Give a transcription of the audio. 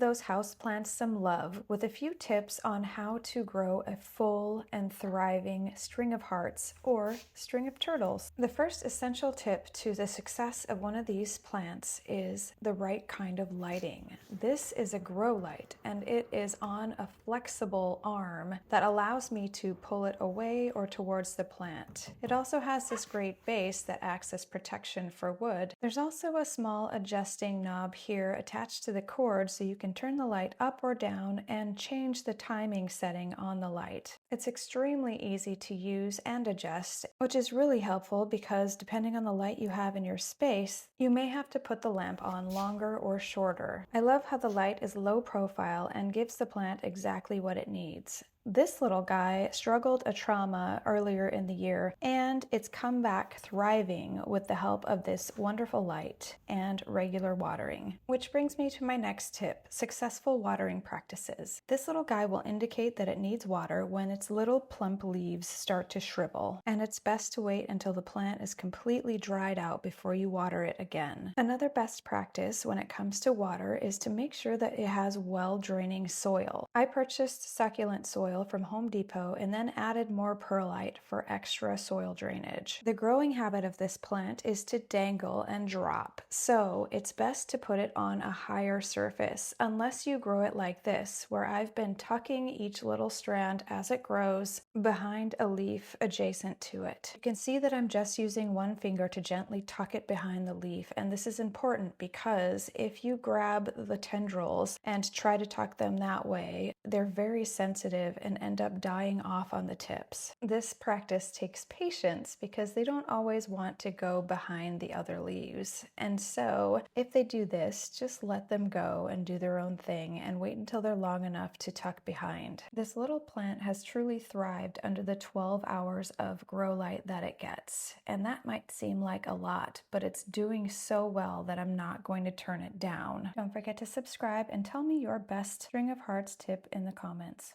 those houseplants some love with a few tips on how to grow a full and thriving string of hearts or string of turtles. The first essential tip to the success of one of these plants is the right kind of lighting. This is a grow light, and it is on a flexible arm that allows me to pull it away or towards the plant. It also has this great base that acts as protection for wood. There's also a small adjusting knob here attached to the cord so you can turn the light up or down and change the timing setting on the light. It's extremely easy to use and adjust, which is really helpful because depending on the light you have in your space, you may have to put the lamp on longer or shorter. I love how the light is low profile and gives the plant exactly what it needs. This little guy struggled a trauma earlier in the year, and it's come back thriving with the help of this wonderful light and regular watering. Which brings me to my next tip, successful watering practices. This little guy will indicate that it needs water when its little plump leaves start to shrivel, and it's best to wait until the plant is completely dried out before you water it again. Another best practice when it comes to water is to make sure that it has well-draining soil. I purchased succulent soil from Home Depot and then added more perlite for extra soil drainage. The growing habit of this plant is to dangle and drop, so it's best to put it on a higher surface, unless you grow it like this, where I've been tucking each little strand as it grows behind a leaf adjacent to it. You can see that I'm just using one finger to gently tuck it behind the leaf, and this is important because if you grab the tendrils and try to tuck them that way, they're very sensitive and end up dying off on the tips. This practice takes patience because they don't always want to go behind the other leaves. And so if they do this, just let them go and do their own thing and wait until they're long enough to tuck behind. This little plant has truly thrived under the 12 hours of grow light that it gets. And that might seem like a lot, but it's doing so well that I'm not going to turn it down. Don't forget to subscribe and tell me your best string of hearts tip in the comments.